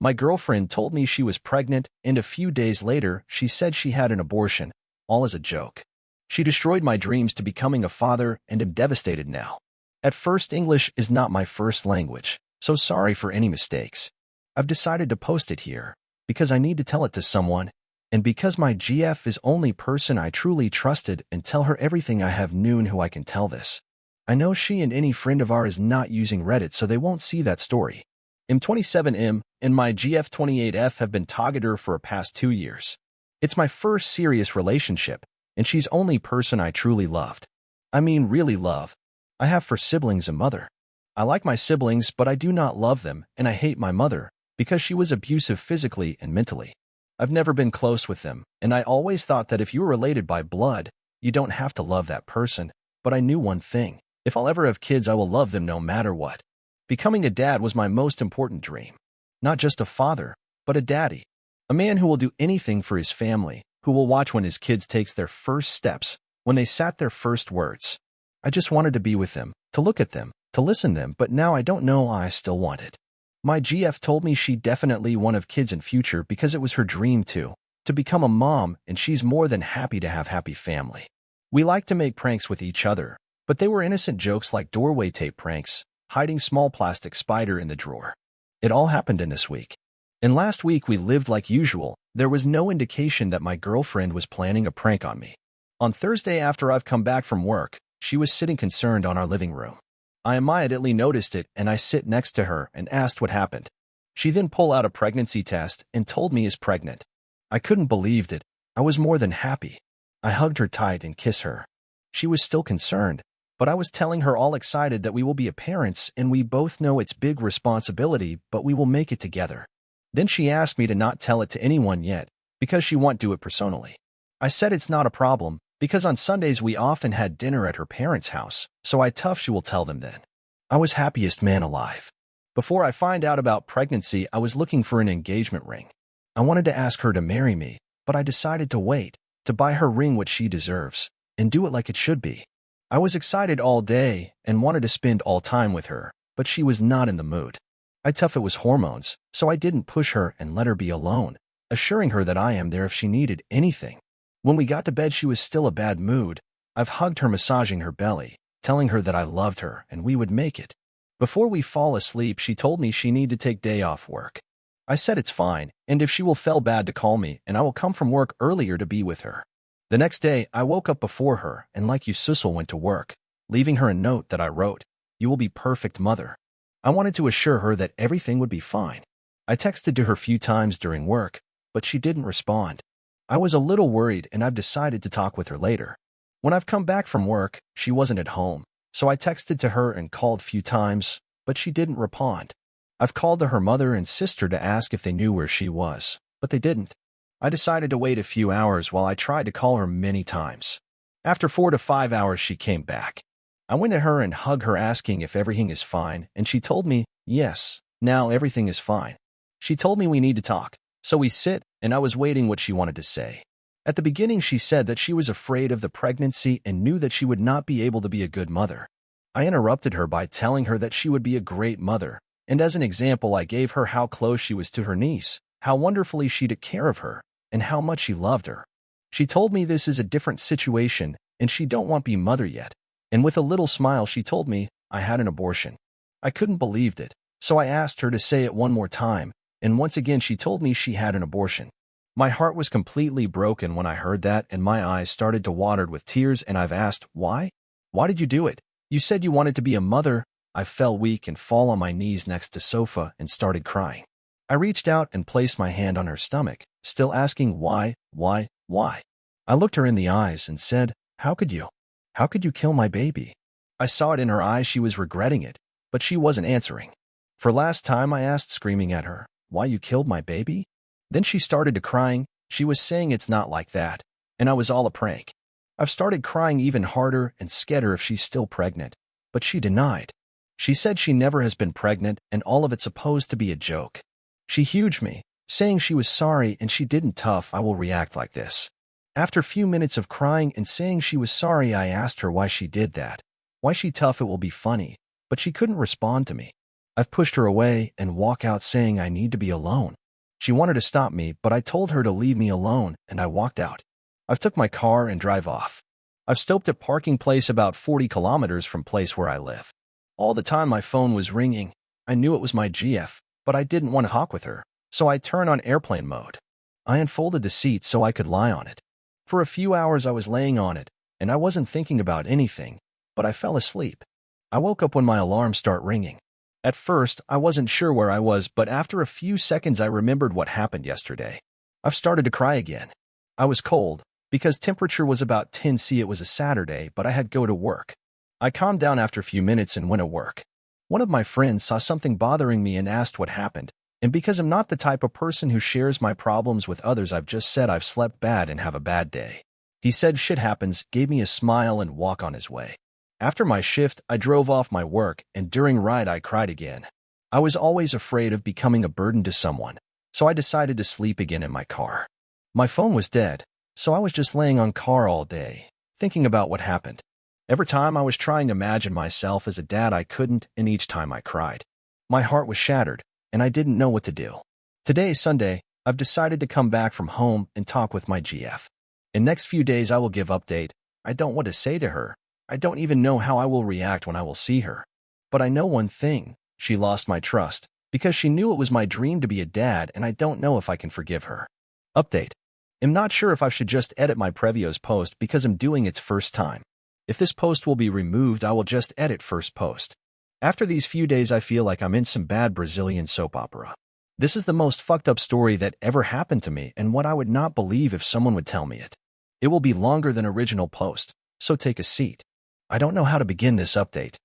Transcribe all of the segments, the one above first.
My girlfriend told me she was pregnant, and a few days later, she said she had an abortion, all as a joke. She destroyed my dreams to becoming a father, and am devastated now. At first, English is not my first language, so sorry for any mistakes. I've decided to post it here, because I need to tell it to someone, and because my GF is only person I truly trusted and tell her everything I have noone who I can tell this. I know she and any friend of ours is not using Reddit, so they won't see that story. M27M and my GF28F have been togheter for the past 2 years. It's my first serious relationship, and she's only person I truly loved. I mean really love. I have 4 siblings and mother. I like my siblings, but I do not love them, and I hate my mother, because she was abusive physically and mentally. I've never been close with them, and I always thought that if you were related by blood, you don't have to love that person, but I knew one thing. If I'll ever have kids, I will love them no matter what. Becoming a dad was my most important dream. Not just a father, but a daddy. A man who will do anything for his family, who will watch when his kids takes their first steps, when they sat their first words. I just wanted to be with them, to look at them, to listen to them, but now I don't know why I still want it. My GF told me she definitely want to have kids in future because it was her dream to become a mom, and she's more than happy to have happy family. We like to make pranks with each other, but they were innocent jokes like doorway tape pranks, hiding small plastic spider in the drawer. It all happened in this week. And last week we lived like usual. There was no indication that my girlfriend was planning a prank on me. On Thursday after I've come back from work, she was sitting concerned on our living room. I immediately noticed it, and I sit next to her and asked what happened. She then pulled out a pregnancy test and told me is pregnant. I couldn't believe it. I was more than happy. I hugged her tight and kissed her. She was still concerned, but I was telling her all excited that we will be parents and we both know it's big responsibility, but we will make it together. Then she asked me to not tell it to anyone yet, because she won't do it personally. I said it's not a problem, because on Sundays we often had dinner at her parents' house, so I tough she will tell them then. I was happiest man alive. Before I find out about pregnancy, I was looking for an engagement ring. I wanted to ask her to marry me, but I decided to wait, to buy her ring what she deserves, and do it like it should be. I was excited all day and wanted to spend all time with her, but she was not in the mood. I tough it was hormones, so I didn't push her and let her be alone, assuring her that I am there if she needed anything. When we got to bed, she was still a bad mood. I've hugged her, massaging her belly, telling her that I loved her and we would make it. Before we fall asleep, she told me she need to take day off work. I said it's fine, and if she will feel bad to call me, and I will come from work earlier to be with her. The next day, I woke up before her, and like you, Sissel went to work, leaving her a note that I wrote. You will be perfect mother. I wanted to assure her that everything would be fine. I texted to her a few times during work, but she didn't respond. I was a little worried, and I've decided to talk with her later. When I've come back from work, she wasn't at home, so I texted to her and called a few times, but she didn't respond. I've called to her mother and sister to ask if they knew where she was, but they didn't. I decided to wait a few hours while I tried to call her many times. After 4 to 5 hours, she came back. I went to her and hugged her, asking if everything is fine, and she told me, yes, now everything is fine. She told me we need to talk, so we sit, and I was waiting what she wanted to say. At the beginning, she said that she was afraid of the pregnancy and knew that she would not be able to be a good mother. I interrupted her by telling her that she would be a great mother, and as an example, I gave her how close she was to her niece, how wonderfully she took care of her, and how much she loved her. She told me this is a different situation, and she don't want to be mother yet. And with a little smile, she told me I had an abortion. I couldn't believe it, so I asked her to say it one more time, and once again she told me she had an abortion. My heart was completely broken when I heard that, and my eyes started to water with tears, and I've asked, why? Why did you do it? You said you wanted to be a mother. I fell weak and fall on my knees next to sofa and started crying. I reached out and placed my hand on her stomach, still asking why? I looked her in the eyes and said, how could you? How could you kill my baby? I saw it in her eyes, she was regretting it, but she wasn't answering. For last time I asked, screaming at her, why you killed my baby? Then she started to crying. She was saying it's not like that, and I was all a prank. I've started crying even harder and scared her if she's still pregnant, but she denied. She said she never has been pregnant and all of it's supposed to be a joke. She hugged me, saying she was sorry and she didn't tough I will react like this. After a few minutes of crying and saying she was sorry, I asked her why she did that. Why she tough it will be funny, but she couldn't respond to me. I've pushed her away and walk out saying I need to be alone. She wanted to stop me, but I told her to leave me alone, and I walked out. I've took my car and drive off. I've stopped at parking place about 40 kilometers from place where I live. All the time my phone was ringing. I knew it was my GF, but I didn't want to talk with her, so I turned on airplane mode. I unfolded the seat so I could lie on it. For a few hours I was laying on it, and I wasn't thinking about anything, but I fell asleep. I woke up when my alarm started ringing. At first, I wasn't sure where I was, but after a few seconds I remembered what happened yesterday. I've started to cry again. I was cold, because temperature was about 10 C. It was a Saturday, but I had to go to work. I calmed down after a few minutes and went to work. One of my friends saw something bothering me and asked what happened, and because I'm not the type of person who shares my problems with others, I've just said I've slept bad and have a bad day. He said shit happens, gave me a smile and walked on his way. After my shift, I drove off my work, and during ride I cried again. I was always afraid of becoming a burden to someone, so I decided to sleep again in my car. My phone was dead, so I was just laying on car all day, thinking about what happened. Every time I was trying to imagine myself as a dad, I couldn't, and each time I cried. My heart was shattered, and I didn't know what to do. Today is Sunday. I've decided to come back from home and talk with my GF. In next few days I will give update. I don't want to say to her. I don't even know how I will react when I will see her. But I know one thing, she lost my trust, because she knew it was my dream to be a dad, and I don't know if I can forgive her. Update. I'm not sure if I should just edit my previous post because I'm doing its first time. If this post will be removed, I will just edit first post. After these few days I feel like I'm in some bad Brazilian soap opera. This is the most fucked up story that ever happened to me, and what I would not believe if someone would tell me it. It will be longer than original post, so take a seat. I don't know how to begin this update.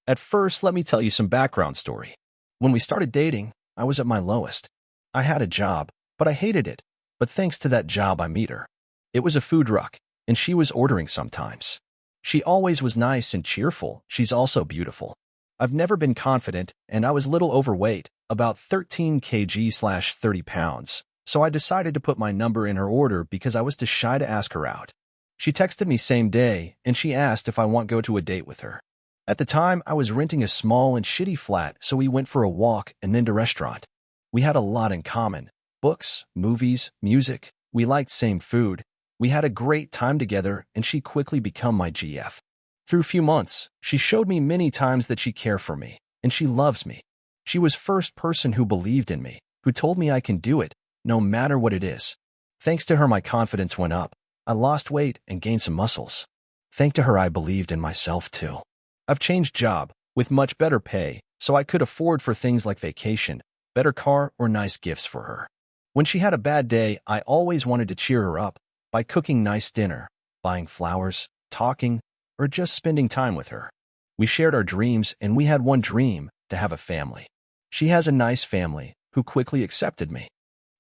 At first, let me tell you some background story. When we started dating, I was at my lowest. I had a job, but I hated it. But thanks to that job, I met her. It was a food truck, and she was ordering sometimes. She always was nice and cheerful. She's also beautiful. I've never been confident, and I was little overweight, about 13 kg/30 pounds, so I decided to put my number in her order because I was too shy to ask her out. She texted me same day, and she asked if I want to go to a date with her. At the time, I was renting a small and shitty flat, so we went for a walk and then to restaurant. We had a lot in common. Books, movies, music. We liked same food. We had a great time together, and she quickly became my GF. Through few months, she showed me many times that she cared for me, and she loves me. She was first person who believed in me, who told me I can do it, no matter what it is. Thanks to her, my confidence went up. I lost weight and gained some muscles. Thanks to her, I believed in myself too. I've changed job, with much better pay, so I could afford for things like vacation, better car, or nice gifts for her. When she had a bad day, I always wanted to cheer her up by cooking nice dinner, buying flowers, talking, or just spending time with her. We shared our dreams, and we had one dream, to have a family. She has a nice family, who quickly accepted me.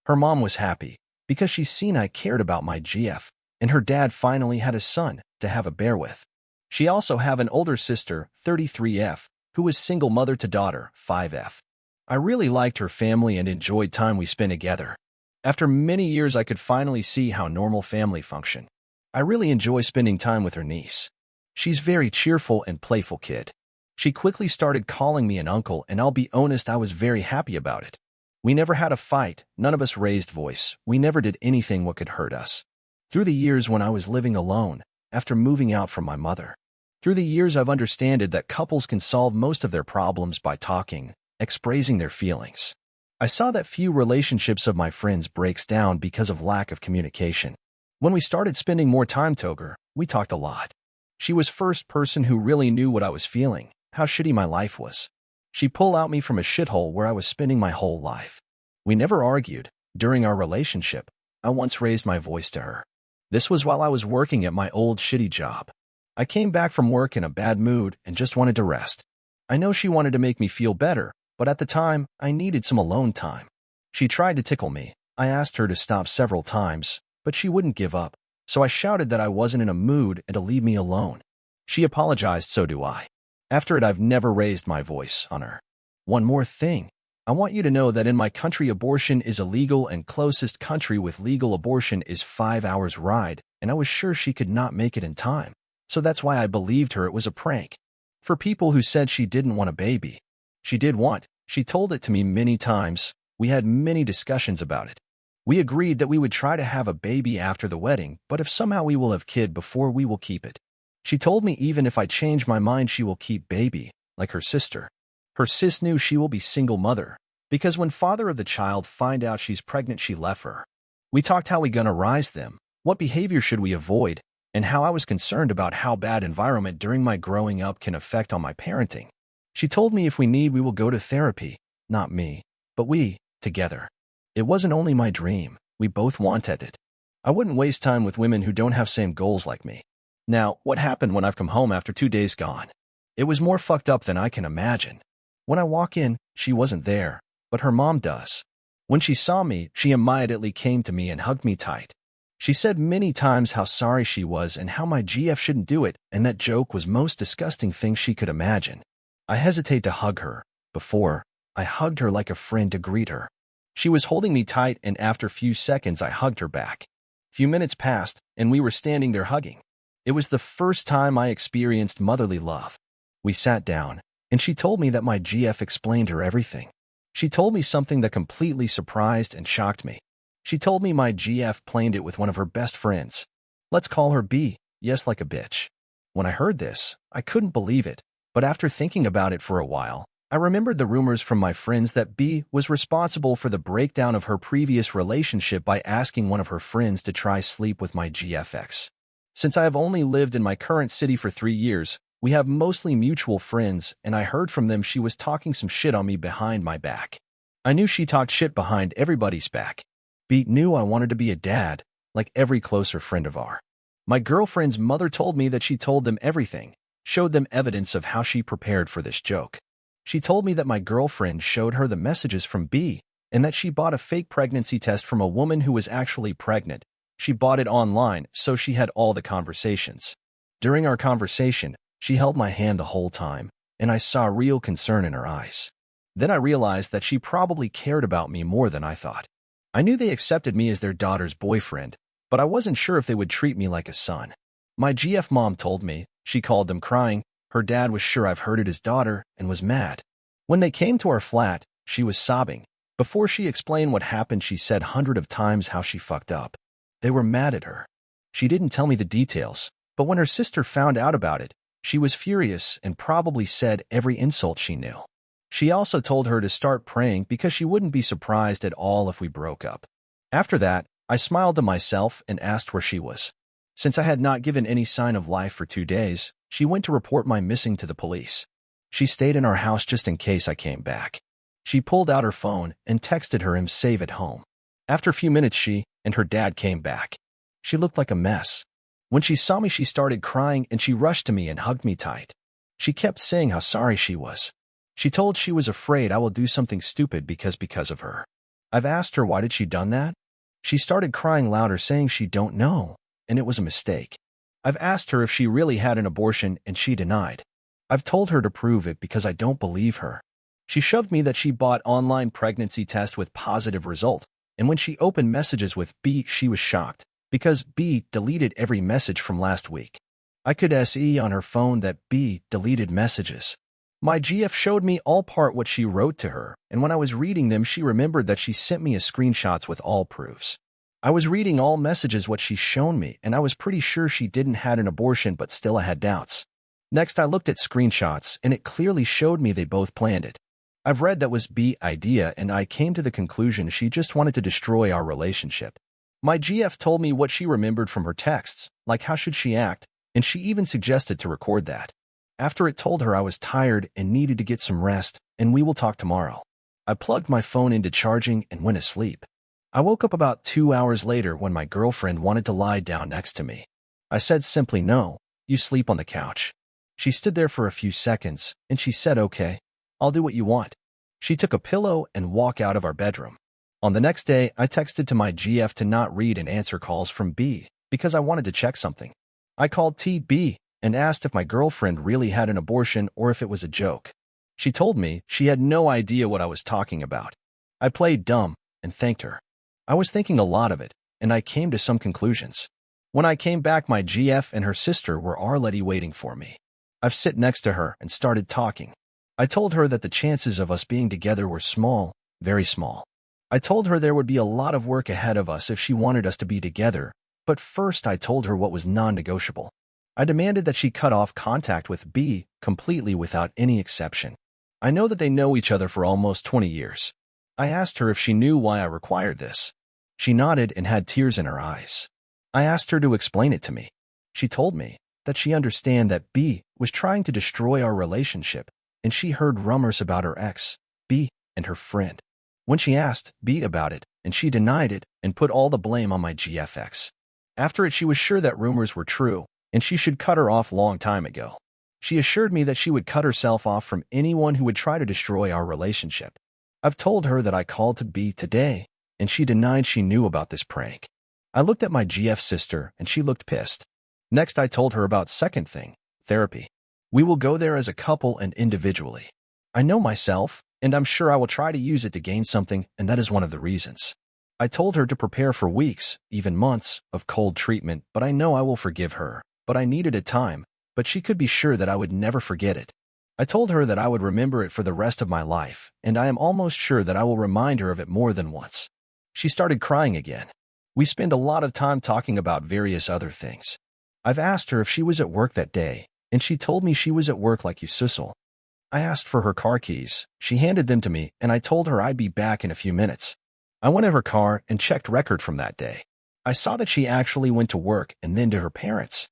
Her mom was happy, because she seen I cared about my GF, and her dad finally had a son to have a bear with. She also have an older sister, 33F, who was single mother to daughter, 5F. I really liked her family and enjoyed time we spent together. After many years, I could finally see how normal family function. I really enjoy spending time with her niece. She's very cheerful and playful kid. She quickly started calling me an uncle, and I'll be honest, I was very happy about it. We never had a fight, none of us raised voice, we never did anything what could hurt us. Through the years when I was living alone, after moving out from my mother. Through the years I've understood that couples can solve most of their problems by talking, expressing their feelings. I saw that few relationships of my friends breaks down because of lack of communication. When we started spending more time together, we talked a lot. She was first person who really knew what I was feeling, how shitty my life was. She pulled out me from a shithole where I was spending my whole life. We never argued. During our relationship, I once raised my voice to her. This was while I was working at my old shitty job. I came back from work in a bad mood and just wanted to rest. I know she wanted to make me feel better, but at the time, I needed some alone time. She tried to tickle me. I asked her to stop several times, but she wouldn't give up, so I shouted that I wasn't in a mood and to leave me alone. She apologized, so do I. After it, I've never raised my voice on her. One more thing. I want you to know that in my country, abortion is illegal, and closest country with legal abortion is 5 hours ride, and I was sure she could not make it in time. So that's why I believed her it was a prank. For people who said she didn't want a baby, she did want, She told it to me many times. We had many discussions about it. We agreed that we would try to have a baby after the wedding, but if somehow we will have kid before, we will keep it. She told me even if I change my mind, she will keep baby, like her sister. Her sis knew she will be single mother, because when father of the child find out she's pregnant, she left her. We talked how we gonna raise them, what behavior should we avoid, and how I was concerned about how bad environment during my growing up can affect on my parenting. She told me if we need, we will go to therapy, not me, but we, together. It wasn't only my dream, we both wanted it. I wouldn't waste time with women who don't have same goals like me. Now, what happened when I've come home after 2 days gone? It was more fucked up than I can imagine. When I walk in, she wasn't there, but her mom does. When she saw me, she immediately came to me and hugged me tight. She said many times how sorry she was and how my GF shouldn't do it, and that joke was most disgusting thing she could imagine. I hesitate to hug her. Before, I hugged her like a friend to greet her. She was holding me tight, and after a few seconds I hugged her back. Few minutes passed, and we were standing there hugging. It was the first time I experienced motherly love. We sat down, and she told me that my GF explained her everything. She told me something that completely surprised and shocked me. She told me my GF planned it with one of her best friends. Let's call her B, yes, like a bitch. When I heard this, I couldn't believe it, but after thinking about it for a while, I remembered the rumors from my friends that B was responsible for the breakdown of her previous relationship by asking one of her friends to try sleep with my GFX. Since I have only lived in my current city for 3 years, we have mostly mutual friends, and I heard from them she was talking some shit on me behind my back. I knew she talked shit behind everybody's back. B knew I wanted to be a dad, like every closer friend of ours. My girlfriend's mother told me that she told them everything, showed them evidence of how she prepared for this joke. She told me that my girlfriend showed her the messages from B, and that she bought a fake pregnancy test from a woman who was actually pregnant. She bought it online, so she had all the conversations. During our conversation, she held my hand the whole time, and I saw real concern in her eyes. Then I realized that she probably cared about me more than I thought. I knew they accepted me as their daughter's boyfriend, but I wasn't sure if they would treat me like a son. My GF mom told me, she called them crying. Her dad was sure I've hurted his daughter and was mad. When they came to our flat, she was sobbing. Before she explained what happened, she said hundreds of times how she fucked up. They were mad at her. She didn't tell me the details, but when her sister found out about it, she was furious and probably said every insult she knew. She also told her to start praying because she wouldn't be surprised at all if we broke up. After that, I smiled to myself and asked where she was. Since I had not given any sign of life for 2 days, she went to report my missing to the police. She stayed in our house just in case I came back. She pulled out her phone and texted her I'm safe at home. After a few minutes, she and her dad came back. She looked like a mess. When she saw me, she started crying and she rushed to me and hugged me tight. She kept saying how sorry she was. She told she was afraid I will do something stupid because of her. I've asked her why did she done that? She started crying louder, saying she don't know, and it was a mistake. I've asked her if she really had an abortion, and she denied. I've told her to prove it because I don't believe her. She shoved me that she bought online pregnancy test with positive result, and when she opened messages with B, she was shocked, because B deleted every message from last week. I could see on her phone that B deleted messages. My GF showed me all part what she wrote to her, and when I was reading them, she remembered that she sent me a screenshots with all proofs. I was reading all messages what she's shown me, and I was pretty sure she didn't had an abortion, but still I had doubts. Next, I looked at screenshots, and it clearly showed me they both planned it. I've read that was B's idea, and I came to the conclusion she just wanted to destroy our relationship. My GF told me what she remembered from her texts, like how should she act, and she even suggested to record that. After it told her I was tired and needed to get some rest, and we will talk tomorrow. I plugged my phone into charging and went asleep. I woke up about 2 hours later when my girlfriend wanted to lie down next to me. I said simply no, you sleep on the couch. She stood there for a few seconds, and she said okay, I'll do what you want. She took a pillow and walked out of our bedroom. On the next day, I texted to my GF to not read and answer calls from B because I wanted to check something. I called B and asked if my girlfriend really had an abortion or if it was a joke. She told me she had no idea what I was talking about. I played dumb and thanked her. I was thinking a lot of it, and I came to some conclusions. When I came back, my GF and her sister were already waiting for me. I've sit next to her and started talking. I told her that the chances of us being together were small, very small. I told her there would be a lot of work ahead of us if she wanted us to be together, but first I told her what was non-negotiable. I demanded that she cut off contact with B completely without any exception. I know that they know each other for almost 20 years. I asked her if she knew why I required this. She nodded and had tears in her eyes. I asked her to explain it to me. She told me that she understood that B was trying to destroy our relationship, and she heard rumors about her ex, B, and her friend. When she asked B about it, and she denied it and put all the blame on my GFX. After it, she was sure that rumors were true, and she should cut her off long time ago. She assured me that she would cut herself off from anyone who would try to destroy our relationship. I've told her that I called to B today, and she denied she knew about this prank. I looked at my GF sister, and she looked pissed. Next, I told her about second thing, therapy. We will go there as a couple and individually. I know myself, and I'm sure I will try to use it to gain something, and that is one of the reasons. I told her to prepare for weeks, even months, of cold treatment, but I know I will forgive her. But I needed a time, but she could be sure that I would never forget it. I told her that I would remember it for the rest of my life, and I am almost sure that I will remind her of it more than once. She started crying again. We spent a lot of time talking about various other things. I've asked her if she was at work that day, and she told me she was at work like usual. I asked for her car keys. She handed them to me, and I told her I'd be back in a few minutes. I went at her car and checked record from that day. I saw that she actually went to work and then to her parents.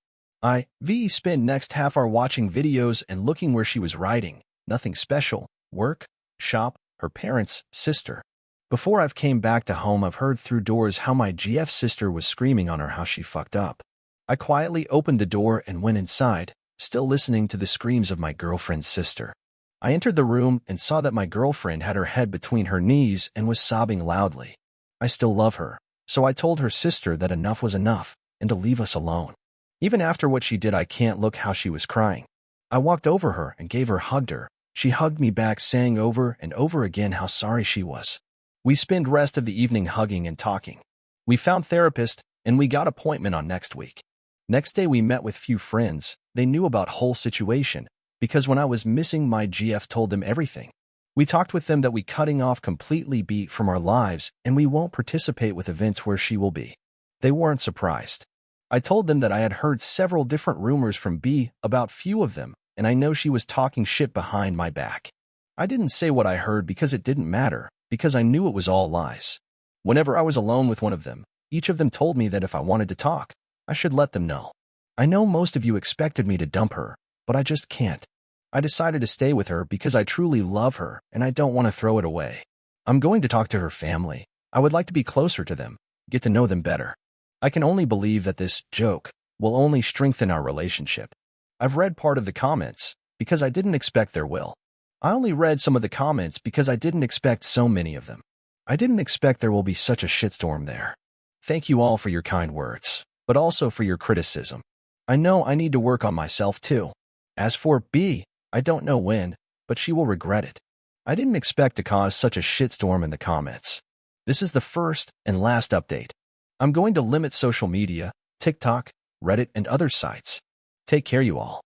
I spent next half hour watching videos and looking where she was riding. Nothing special. Work, shop, her parents, sister. Before I've came back to home, I've heard through doors how my GF sister was screaming on her how she fucked up. I quietly opened the door and went inside, still listening to the screams of my girlfriend's sister. I entered the room and saw that my girlfriend had her head between her knees and was sobbing loudly. I still love her, so I told her sister that enough was enough and to leave us alone. Even after what she did, I can't look how she was crying. I walked over her and gave her hugged her. She hugged me back, saying over and over again how sorry she was. We spent rest of the evening hugging and talking. We found therapist and we got appointment on next week. Next day we met with few friends. They knew about whole situation because when I was missing, my GF told them everything. We talked with them that we cutting off completely B from our lives and we won't participate with events where she will be. They weren't surprised. I told them that I had heard several different rumors from B about few of them, and I know she was talking shit behind my back. I didn't say what I heard because it didn't matter, because I knew it was all lies. Whenever I was alone with one of them, each of them told me that if I wanted to talk, I should let them know. I know most of you expected me to dump her, but I just can't. I decided to stay with her because I truly love her and I don't want to throw it away. I'm going to talk to her family. I would like to be closer to them, get to know them better. I can only believe that this joke will only strengthen our relationship. I've read part of the comments because I didn't expect there will. I only read some of the comments because I didn't expect so many of them. I didn't expect there will be such a shitstorm there. Thank you all for your kind words, but also for your criticism. I know I need to work on myself too. As for B, I don't know when, but she will regret it. I didn't expect to cause such a shitstorm in the comments. This is the first and last update. I'm going to limit social media, TikTok, Reddit, and other sites. Take care, you all.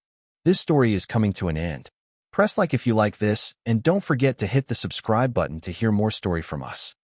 This story is coming to an end. Press like if you like this, and don't forget to hit the subscribe button to hear more story from us.